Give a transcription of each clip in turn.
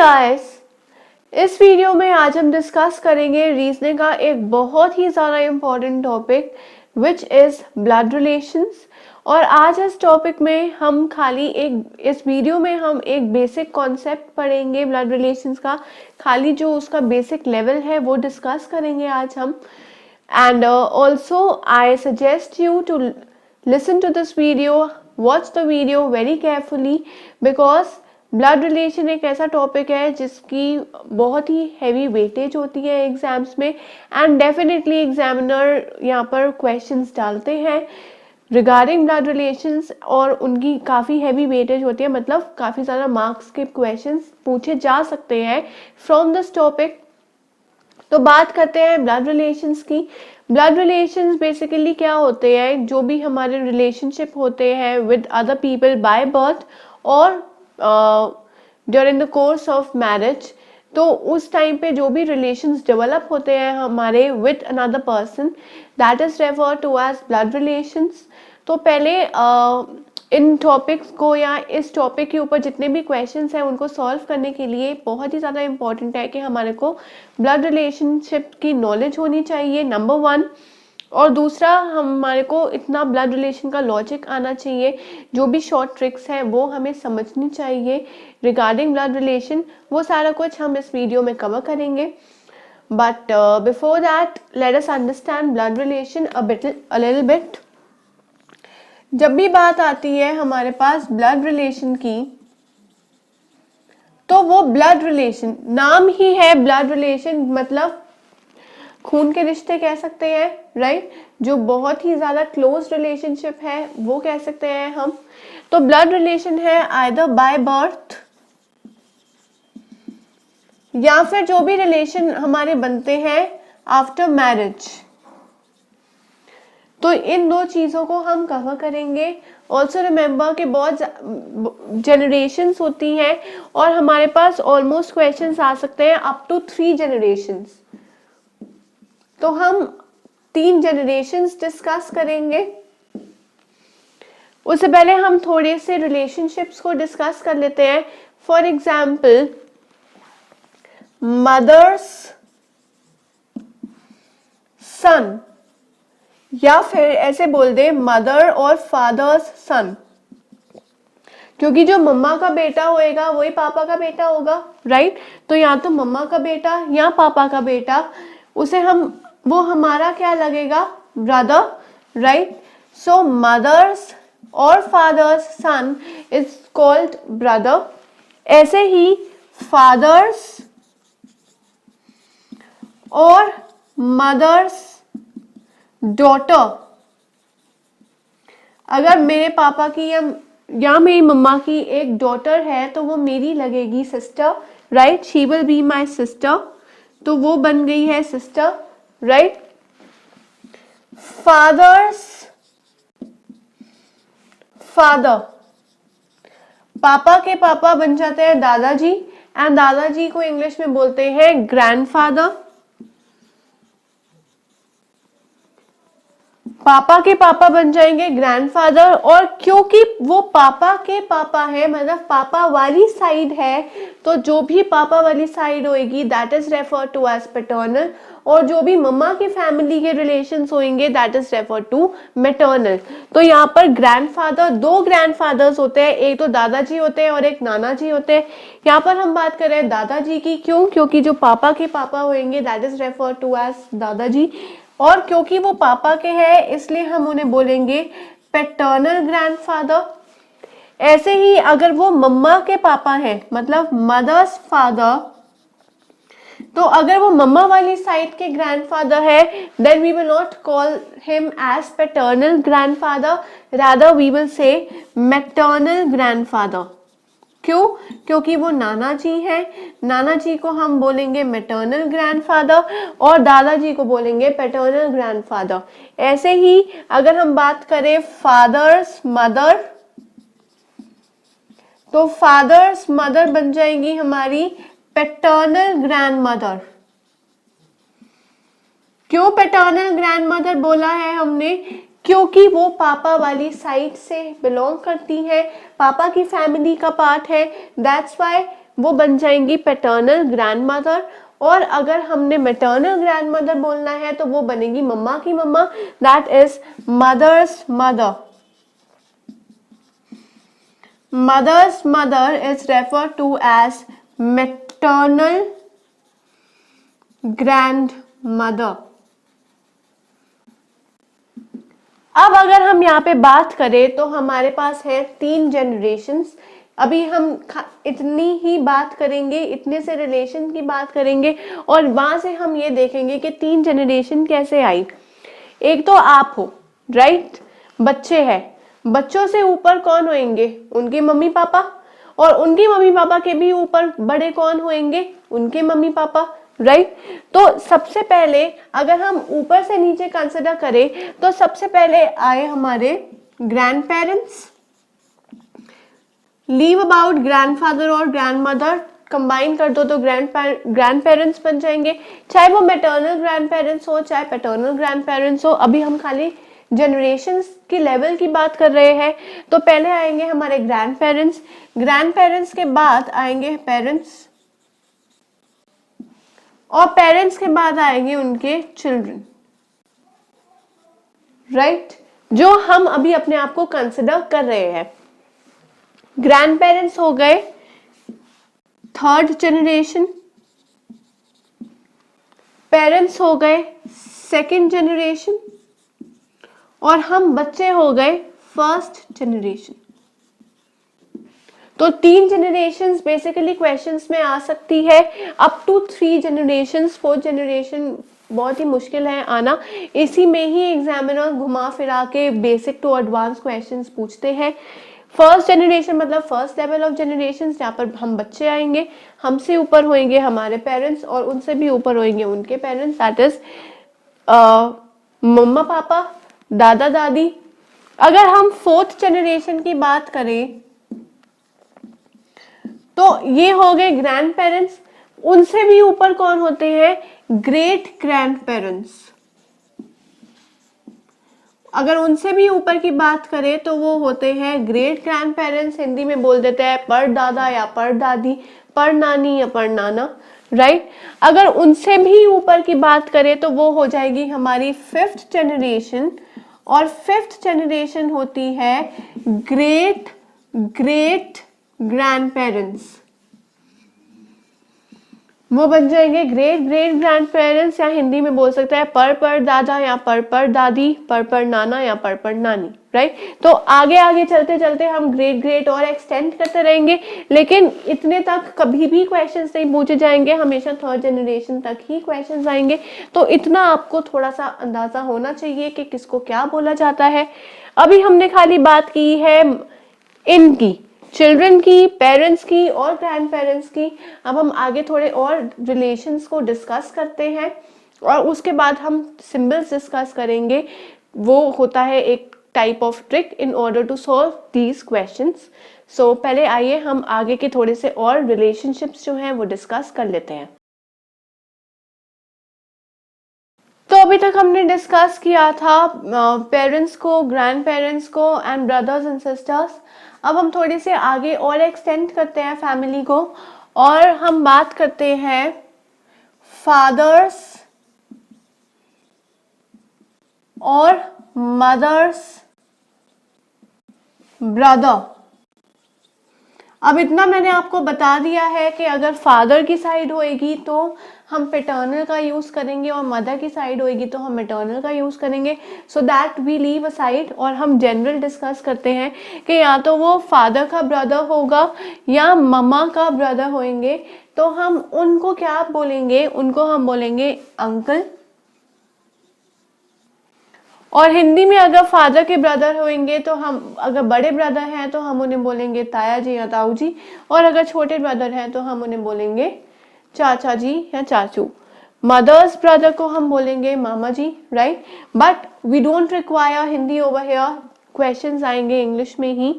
Guys, इस video में आज हम डिस्कस करेंगे रीजनिंग का एक बहुत ही ज़्यादा important topic which is blood relations. और आज इस टॉपिक में हम इस वीडियो में हम एक बेसिक कॉन्सेप्ट पढ़ेंगे ब्लड रिलेशंस का। खाली जो उसका बेसिक लेवल है वो डिस्कस करेंगे आज हम। And also I suggest you to listen to this video, watch the video very carefully because blood relation एक ऐसा टॉपिक है जिसकी बहुत ही हैवी वेटेज होती है एग्जाम्स में। एंड डेफिनेटली एग्जामिनर यहाँ पर क्वेश्चंस डालते हैं रिगार्डिंग ब्लड रिलेशंस और उनकी काफ़ी हैवी वेटेज होती है, मतलब काफ़ी ज़्यादा मार्क्स के क्वेश्चंस पूछे जा सकते हैं फ्रॉम दिस टॉपिक। तो बात करते हैं ब्लड रिलेशंस की। ब्लड रिलेशंस बेसिकली क्या होते हैं, जो भी हमारे रिलेशनशिप होते हैं with other people by birth और during the course of marriage. तो उस टाइम पे जो भी रिलेशंस डेवलप होते हैं हमारे with another person, that is refer to as blood relations. तो पहले इन टॉपिक्स को या इस टॉपिक के ऊपर जितने भी क्वेश्चंस हैं उनको सॉल्व करने के लिए बहुत ही ज़्यादा इम्पॉर्टेंट है कि हमारे को ब्लड रिलेशनशिप की नॉलेज होनी चाहिए, नंबर वन। और दूसरा, हमारे को इतना ब्लड रिलेशन का लॉजिक आना चाहिए, जो भी शॉर्ट ट्रिक्स हैं वो हमें समझनी चाहिए रिगार्डिंग ब्लड रिलेशन। वो सारा कुछ हम इस वीडियो में कवर करेंगे। But before that let us understand blood relation a little bit. जब भी बात आती है हमारे पास ब्लड रिलेशन की, तो वो ब्लड रिलेशन, नाम ही है ब्लड रिलेशन, मतलब खून के रिश्ते कह सकते हैं, राइट। जो बहुत ही ज्यादा क्लोज रिलेशनशिप है वो कह सकते हैं हम। तो ब्लड रिलेशन है आइदर बाय बर्थ या फिर जो भी रिलेशन हमारे बनते हैं आफ्टर मैरिज। तो इन दो चीज़ों को हम कवर करेंगे। ऑल्सो रिमेंबर कि बहुत जनरेशन्स होती हैं और हमारे पास ऑलमोस्ट क्वेश्चंस आ सकते हैं अप टू 3 जनरेशन्स। तो हम 3 जनरेशन्स डिस्कस करेंगे। उससे पहले हम थोड़े से रिलेशनशिप्स को डिस्कस कर लेते हैं। फॉर एग्जाम्पल, मदर्स सन, या फिर ऐसे बोल दे मदर और फादर्स सन, क्योंकि जो मम्मा का बेटा होएगा वही पापा का बेटा होगा, राइट। तो या तो मम्मा का बेटा या पापा का बेटा, वो हमारा क्या लगेगा, ब्रदर, राइट। सो मदर्स और fathers son is called brother. ऐसे ही फादर्स और मदर्स डॉटर, अगर मेरे पापा की या मेरी मम्मा की एक डॉटर है तो वो मेरी लगेगी sister, right. She will be my sister, तो वो बन गई है सिस्टर, राइट। फादर्स फादर, पापा के पापा बन जाते हैं दादाजी, एंड दादाजी को इंग्लिश में बोलते हैं ग्रैंडफादर। पापा के पापा बन जाएंगे ग्रैंडफादर, और क्योंकि वो पापा के पापा है, मतलब पापा वाली साइड है, तो जो भी पापा वाली साइड होएगी that is refer to as paternal, और जो भी मम्मा की फैमिली के रिलेशंस होंगे that is refer to maternal. तो यहाँ पर ग्रैंडफादर, 2 ग्रैंडफादर्स होते हैं, एक तो दादाजी होते हैं और एक नाना जी होते हैं। यहाँ पर हम बात कर रहे हैं दादाजी की, क्यों, क्योंकि जो पापा के पापा होंगे that is refer to as दादाजी, और क्योंकि वो पापा के हैं इसलिए हम उन्हें बोलेंगे पैटर्नल ग्रैंडफादर। ऐसे ही अगर वो मम्मा के पापा हैं, मतलब मदर्स फादर, तो अगर वो मम्मा वाली साइड के ग्रैंडफादर है then we will not call him as paternal grandfather, rather we will say maternal grandfather. क्यों, क्योंकि वो नाना जी हैं, नाना जी को हम बोलेंगे मैटर्नल ग्रैंडफादर और दादाजी को बोलेंगे पैटर्नल ग्रैंडफादर। ऐसे ही अगर हम बात करें फादर्स मदर, तो फादर्स मदर बन जाएंगी हमारी पैटर्नल ग्रैंडमदर। क्यों पैटर्नल ग्रैंडमदर बोला है हमने, क्योंकि वो पापा वाली साइड से बिलोंग करती है, पापा की फैमिली का पार्ट है, दैट्स वाई वो बन जाएंगी पैटर्नल ग्रैंडमदर, और अगर हमने मैटर्नल ग्रैंडमदर बोलना है तो वो बनेगी मम्मा की मम्मा, that is mother's mother. Mother's mother is refer to as maternal grandmother. अब अगर हम यहाँ पे बात करें तो हमारे पास है 3 जनरेशन्स। अभी हम इतनी ही बात करेंगे, इतने से रिलेशन की बात करेंगे, और वहां से हम ये देखेंगे कि 3 जनरेशन कैसे आई। एक तो आप हो, राइट, बच्चे हैं, बच्चों से ऊपर कौन होंगे? उनके मम्मी पापा, और उनके मम्मी पापा के भी ऊपर बड़े कौन होंगे? उनके मम्मी पापा, राइट। तो सबसे पहले अगर हम ऊपर से नीचे कंसिडर करें तो सबसे पहले आए हमारे grand parents, leave about grandfather और ग्रैंडमदर, कंबाइन कर दो तो ग्रैंड पेरेंट्स बन जाएंगे, चाहे वो मैटर्नल ग्रैंड पेरेंट्स हो चाहे पैटर्नल ग्रैंड पेरेंट्स हो। अभी हम खाली जनरेशन्स की लेवल की बात कर रहे हैं। तो पहले आएंगे हमारे ग्रैंड पेरेंट्स के बाद आएंगे पेरेंट्स, और पेरेंट्स के बाद आएंगे उनके चिल्ड्रन, राइट, जो हम अभी अपने आप को कंसिडर कर रहे हैं। ग्रैंड पेरेंट्स हो गए 3rd जनरेशन, पेरेंट्स हो गए 2nd जनरेशन, और हम बच्चे हो गए 1st जनरेशन। तो 3 जनरेशन्स बेसिकली क्वेश्चंस में आ सकती है, up to 3 generations. 4th generation बहुत ही मुश्किल है आना, इसी में ही एग्जामिनर घुमा फिरा के बेसिक टू एडवांस क्वेश्चंस पूछते हैं। 1st जनरेशन मतलब 1st लेवल ऑफ जनरेशन, जहाँ पर हम बच्चे आएंगे, हमसे ऊपर होंगे हमारे पेरेंट्स, और उनसे भी ऊपर होंगे उनके पेरेंट्स, दैट इज मम्मा पापा, दादा दादी। अगर हम 4th जनरेशन की बात करें तो ये हो गए ग्रैंड पेरेंट्स, उनसे भी ऊपर कौन होते हैं? Great grand parents. अगर उनसे भी ऊपर की बात करें तो वो होते हैं ग्रेट ग्रैंड पेरेंट्स, हिंदी में बोल देते हैं परदादा या परदादी, पर नानी या पर नाना, राइट। अगर उनसे भी ऊपर की बात करें तो वो हो जाएगी हमारी 5th जनरेशन, और 5th जनरेशन होती है ग्रेट ग्रेट ग्रैंड पेरेंट्स। वो बन जाएंगे ग्रेट ग्रेट ग्रैंड पेरेंट्स, या हिंदी में बोल सकता है पर दादा या पर दादी, पर नाना या पर नानी, राइट। तो आगे आगे चलते चलते हम ग्रेट ग्रेट और एक्सटेंड करते रहेंगे, लेकिन इतने तक कभी भी क्वेश्चंस नहीं पूछे जाएंगे, हमेशा 3rd जनरेशन तक ही क्वेश्चंस आएंगे। तो इतना आपको थोड़ा सा अंदाजा होना चाहिए कि किसको क्या बोला जाता है। अभी हमने खाली बात की है इनकी, चिल्ड्रन की, पेरेंट्स की और ग्रैंड पेरेंट्स की। अब हम आगे थोड़े और रिलेशंस को डिस्कस करते हैं, और उसके बाद हम सिंबल्स डिस्कस करेंगे। वो होता है एक type of trick in order to solve these questions. So पहले आइए हम आगे के थोड़े से और रिलेशनशिप्स जो हैं वो डिस्कस कर लेते हैं। तो अभी तक हमने डिस्कस किया था पेरेंट्स को, ग्रैंड पेरेंट्स को एंड ब्रदर्स एंड सिस्टर्स। अब हम थोड़ी से आगे और एक्सटेंड करते हैं फैमिली को, और हम बात करते हैं फादर्स और मदर्स ब्रदर। अब इतना मैंने आपको बता दिया है कि अगर फादर की साइड होएगी तो हम पैटर्नल का यूज करेंगे, और मदर की साइड होएगी तो हम मैटर्नल का यूज करेंगे। So that we leave a side, और हम जनरल डिस्कस करते हैं कि या तो वो फादर का ब्रदर होगा या मम्मा का ब्रदर होंगे, तो हम उनको क्या बोलेंगे? उनको हम बोलेंगे अंकल। और हिंदी में अगर फादर के ब्रदर होंगे तो हम, अगर बड़े ब्रदर हैं तो हम उन्हें बोलेंगे ताया जी या ताऊ जी, और अगर छोटे ब्रदर हैं तो हम उन्हें बोलेंगे चाचा जी या चाचू। मदर्स ब्रदर को हम बोलेंगे मामा जी, right. But we don't require Hindi over here, questions आएंगे इंग्लिश में ही।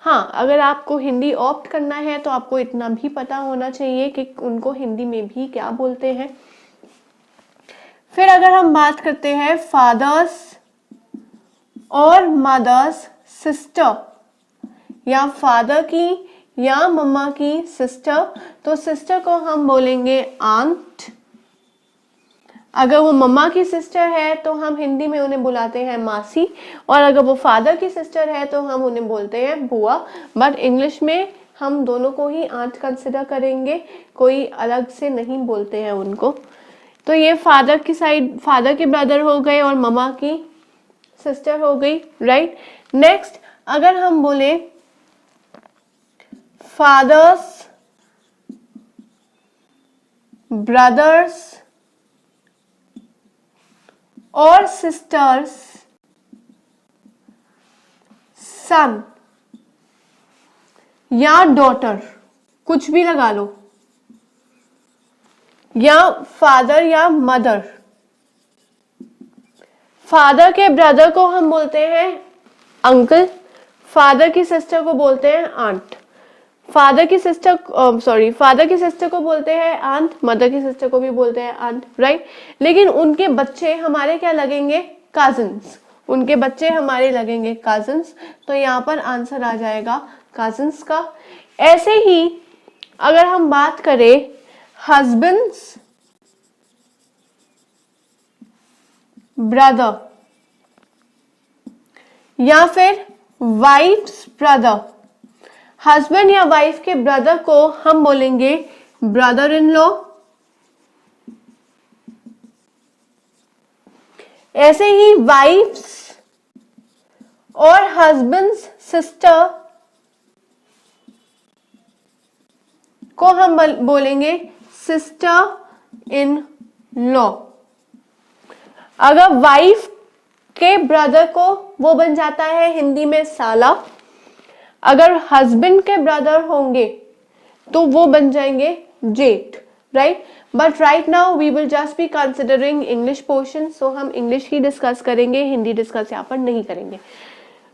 हाँ, अगर आपको हिंदी ऑप्ट करना है तो आपको इतना भी पता होना चाहिए कि उनको हिंदी में भी क्या बोलते हैं। फिर अगर हम बात करते हैं फादर्स और मदर्स सिस्टर, या फादर की या मम्मा की सिस्टर, तो सिस्टर को हम बोलेंगे आंट। अगर वो मम्मा की सिस्टर है तो हम हिंदी में उन्हें बुलाते हैं मासी, और अगर वो फादर की सिस्टर है तो हम उन्हें बोलते हैं बुआ। बट इंग्लिश में हम दोनों को ही आंट कंसिडर करेंगे, कोई अलग से नहीं बोलते हैं उनको। तो ये फादर की साइड, फादर के ब्रदर हो गए और मम्मा की सिस्टर हो गई, राइट। नेक्स्ट अगर हम बोले फादर्स ब्रदर्स और सिस्टर्स सन या डॉटर, कुछ भी लगा लो, या फादर या मदर। फादर के ब्रदर को हम बोलते हैं अंकल, फादर की सिस्टर को बोलते हैं आंट। फादर की सिस्टर को बोलते हैं आंट, मदर की सिस्टर को भी बोलते हैं आंट, राइट। लेकिन उनके बच्चे हमारे क्या लगेंगे? कजिन्स। उनके बच्चे हमारे लगेंगे कजिन्स, तो यहाँ पर आंसर आ जाएगा कजिन्स का। ऐसे ही अगर हम बात करें हस्बैंड्स ब्रदर या फिर वाइफ्स ब्रदर, हस्बैंड या वाइफ के ब्रदर को हम बोलेंगे ब्रदर इन लॉ। ऐसे ही वाइफ्स और हस्बैंड्स सिस्टर को हम बोलेंगे सिस्टर इन लॉ। अगर वाइफ के ब्रदर को वो बन जाता है हिंदी में साला, अगर हस्बैंड के ब्रदर होंगे तो वो बन जाएंगे जेठ, right. But right now we will just be considering English portion, so हम इंग्लिश ही डिस्कस करेंगे, हिंदी डिस्कस यहाँ पर नहीं करेंगे।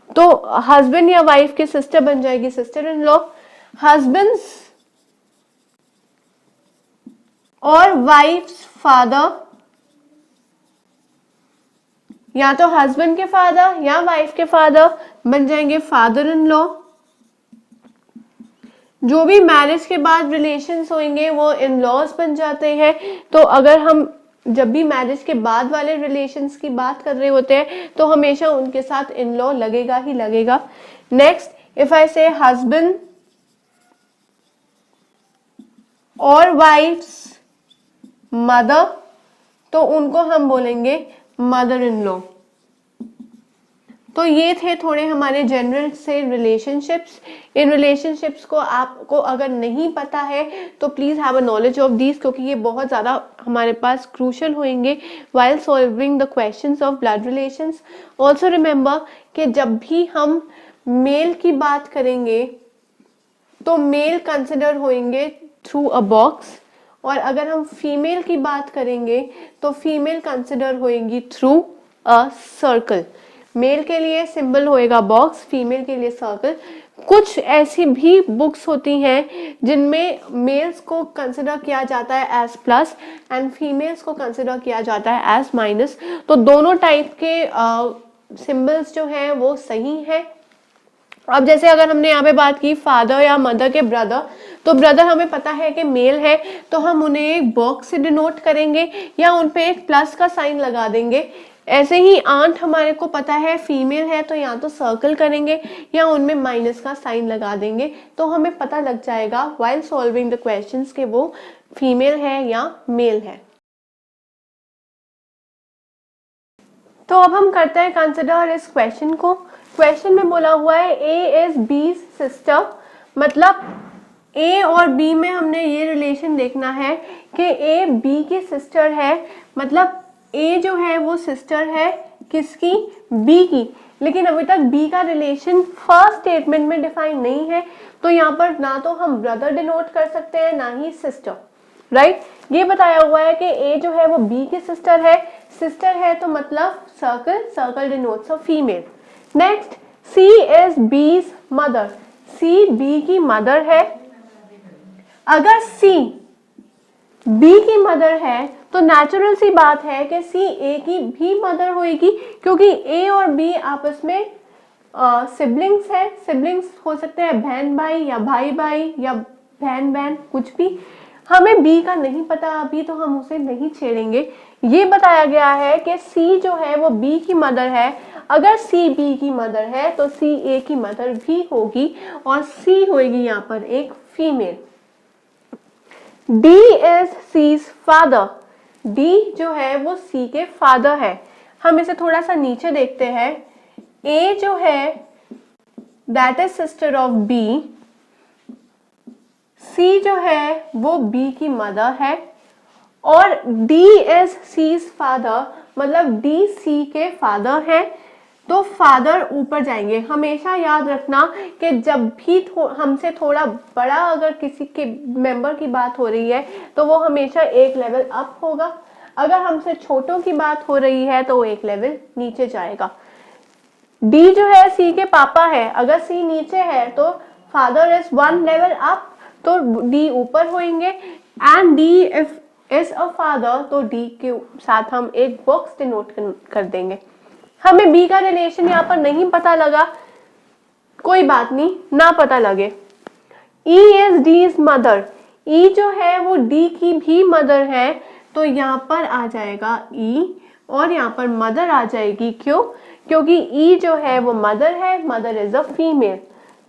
तो हस्बैंड या वाइफ की सिस्टर बन जाएगी सिस्टर इन लॉ। हस्बैंड्स और वाइफ्स फादर, या तो हस्बैंड के फादर या वाइफ के फादर बन जाएंगे फादर इन लॉ। जो भी मैरिज के बाद रिलेशंस होंगे वो इन लॉज बन जाते हैं। तो अगर हम जब भी मैरिज के बाद वाले रिलेशंस की बात कर रहे होते हैं तो हमेशा उनके साथ इन लॉ लगेगा ही लगेगा। नेक्स्ट इफ आई से हस्बैंड और वाइफ्स मदर, तो उनको हम बोलेंगे मदर इन लॉ। तो ये थे थोड़े हमारे जनरल से रिलेशनशिप्स। इन रिलेशनशिप्स को आपको अगर नहीं पता है तो please have a knowledge of these, क्योंकि ये बहुत ज़्यादा हमारे पास क्रूशल होंगे while solving the questions of blood relations. Also remember कि जब भी हम मेल की बात करेंगे तो मेल कंसिडर होंगे थ्रू अ बॉक्स, और अगर हम फीमेल की बात करेंगे तो फीमेल कंसिडर होएंगी थ्रू अ सर्कल। मेल के लिए सिंबल होएगा बॉक्स, फीमेल के लिए सर्कल। कुछ ऐसी भी बुक्स होती हैं जिनमें मेल्स को कंसिडर किया जाता है एज प्लस एंड फीमेल्स को कंसिडर किया जाता है एज माइनस। तो दोनों टाइप के सिंबल्स जो हैं वो सही हैं। अब जैसे अगर हमने यहाँ पे बात की फादर या मदर के ब्रदर, तो ब्रदर हमें पता है कि मेल है तो हम उन्हें एक बॉक्स से डिनोट करेंगे या उन पे एक प्लस का साइन लगा देंगे। ऐसे ही आंट हमारे को पता है फीमेल है तो या तो सर्कल करेंगे या उनमें माइनस का साइन लगा देंगे, तो हमें पता लग जाएगा व्हाइल सॉल्विंग द क्वेश्चंस के वो फीमेल है या मेल है। तो अब हम करते हैं कंसिडर इस क्वेश्चन को। क्वेश्चन में बोला हुआ है ए इज बी सिस्टर, मतलब ए और बी में हमने ये रिलेशन देखना है कि ए बी की सिस्टर है, मतलब ए जो है वो सिस्टर है किसकी? बी की। लेकिन अभी तक बी का रिलेशन फर्स्ट स्टेटमेंट में डिफाइन नहीं है, तो यहाँ पर ना तो हम ब्रदर डिनोट कर सकते हैं ना ही सिस्टर, राइट। ये बताया हुआ है कि ए जो है वो बी की सिस्टर है तो मतलब circle, circle denotes a female. Next C is B's mother, C B की मदर है। अगर सी बी की मदर है तो नेचुरल सी बात है कि सी ए की भी मदर होगी, क्योंकि ए और बी आपस में सिबलिंग्स है, सिबलिंग्स हो सकते हैं बहन भाई या भाई भाई या बहन बहन, कुछ भी। हमें बी का नहीं पता अभी, तो हम उसे नहीं छेड़ेंगे। ये बताया गया है कि सी जो है वो बी की मदर है। अगर सी बी की मदर है तो सी ए की मदर भी होगी, और सी होगी यहाँ पर एक female. D is C's father, D जो है वो सी के फादर है। हम इसे थोड़ा सा नीचे देखते हैं। ए जो है that is sister of B, C जो है वो बी की मदर है, और डी इज सीज फादर, मतलब डी सी के फादर है। तो फादर ऊपर जाएंगे। हमेशा याद रखना कि जब भी हमसे थोड़ा बड़ा अगर किसी के मेंबर की बात हो रही है तो वो हमेशा एक लेवल अप होगा, अगर हमसे छोटों की बात हो रही है तो वो एक लेवल नीचे जाएगा। डी जो है सी के पापा है, अगर सी नीचे है तो father is one level up, तो डी ऊपर होंगे। And D if is a father, तो डी के साथ हम एक बॉक्स डिनोट कर देंगे। हमें बी का रिलेशन यहाँ पर नहीं पता लगा, कोई बात नहीं, ना पता लगे। E is D is mother, E जो है वो डी की भी मदर है, तो यहाँ पर आ जाएगा ई, और यहाँ पर मदर आ जाएगी। क्यों? क्योंकि ई जो है वो मदर है, मदर इज अ फीमेल,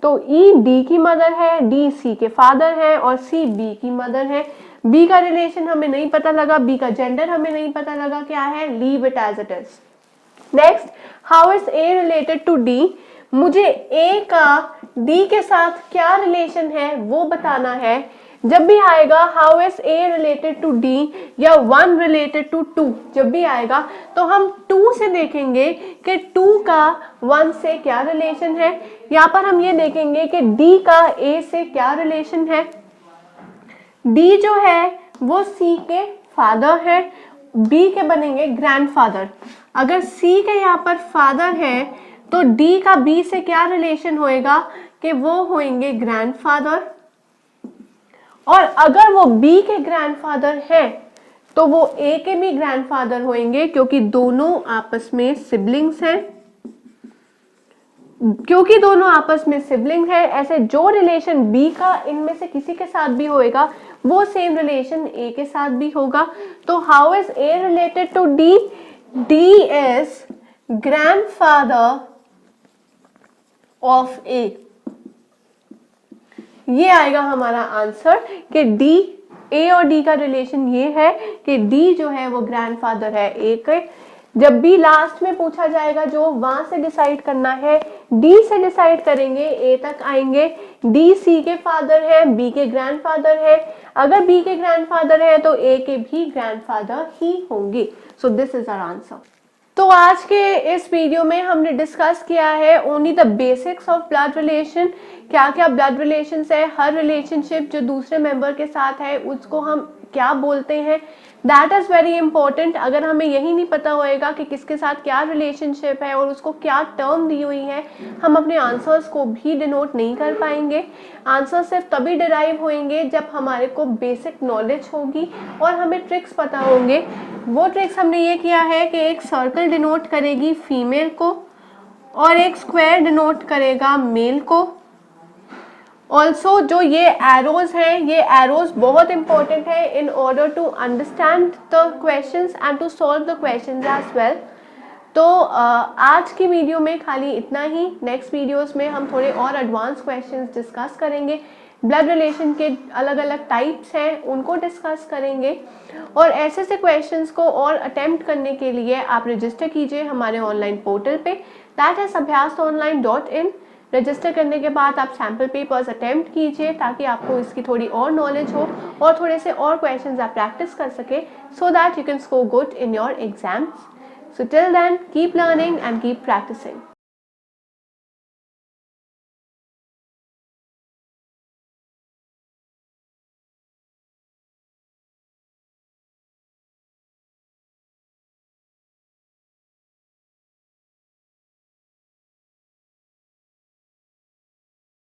तो ई डी की मदर है, डी सी के फादर है, और सी बी की मदर है। बी का रिलेशन हमें नहीं पता लगा, बी का जेंडर हमें नहीं पता लगा क्या है, leave it as it is. Next, how is A related to D, मुझे ए का डी के साथ क्या रिलेशन है वो बताना है। जब भी आएगा how is A related to D या वन रिलेटेड टू टू, जब भी आएगा तो हम टू से देखेंगे कि टू का वन से क्या रिलेशन है। यहाँ पर हम ये देखेंगे कि डी का ए से क्या रिलेशन है। डी जो है वो सी के फादर है, बी के बनेंगे ग्रैंडफादर। अगर सी के यहाँ पर फादर है तो डी का बी से क्या रिलेशन होएगा कि वो होंगे ग्रैंडफादर, और अगर वो बी के ग्रैंडफादर है तो वो ए के भी ग्रैंडफादर होंगे, क्योंकि दोनों आपस में सिबलिंग्स हैं। क्योंकि दोनों आपस में सिबलिंग है, ऐसे जो रिलेशन बी का इनमें से किसी के साथ भी होएगा वो सेम रिलेशन ए के साथ भी होगा। तो how is A related to D, D is grandfather of A. ये आएगा हमारा आंसर कि डी, ए और डी का रिलेशन ये है कि डी जो है वो ग्रैंडफादर है ए के। जब भी लास्ट में पूछा जाएगा जो वहां से डिसाइड करना है, डी से डिसाइड करेंगे, ए तक आएंगे। डी सी के फादर है, बी के ग्रैंडफादर है, अगर बी के ग्रैंडफादर है तो ए के भी ग्रैंडफादर ही होंगे। So this is our answer. तो आज के इस वीडियो में हमने डिस्कस किया है only the basics of blood relation. क्या क्या ब्लड रिलेशंस है, हर रिलेशनशिप जो दूसरे मेंबर के साथ है उसको हम क्या बोलते हैं, दैट इज वेरी इंपॉर्टेंट। अगर हमें यही नहीं पता होएगा कि किसके साथ क्या रिलेशनशिप है और उसको क्या टर्म दी हुई है, हम अपने आंसर्स को भी डिनोट नहीं कर पाएंगे। आंसर सिर्फ तभी डिराइव होंगे जब हमारे को बेसिक नॉलेज होगी और हमें ट्रिक्स पता होंगे। वो ट्रिक्स हमने ये किया है कि एक सर्कल डिनोट करेगी फीमेल को और एक स्क्वायर डिनोट करेगा मेल को। ऑल्सो जो ये एरोज हैं, ये एरोज बहुत इंपॉर्टेंट है in order to understand the questions and to solve the questions as well. तो आज की वीडियो में खाली इतना ही। नेक्स्ट वीडियोस में हम थोड़े और एडवांस क्वेश्चंस डिस्कस करेंगे। ब्लड रिलेशन के अलग अलग टाइप्स हैं उनको डिस्कस करेंगे, और ऐसे से क्वेश्चंस को और अटेम्प्ट करने के लिए आप रजिस्टर कीजिए हमारे ऑनलाइन पोर्टल पे, दैट इज abhyasonline.in। रजिस्टर करने के बाद आप सैम्पल पेपर्स अटेम्प्ट कीजिए ताकि आपको इसकी थोड़ी और नॉलेज हो और थोड़े से और क्वेश्चंस आप प्रैक्टिस कर सके, so that you can score good in your exams. So till then keep learning and keep practising.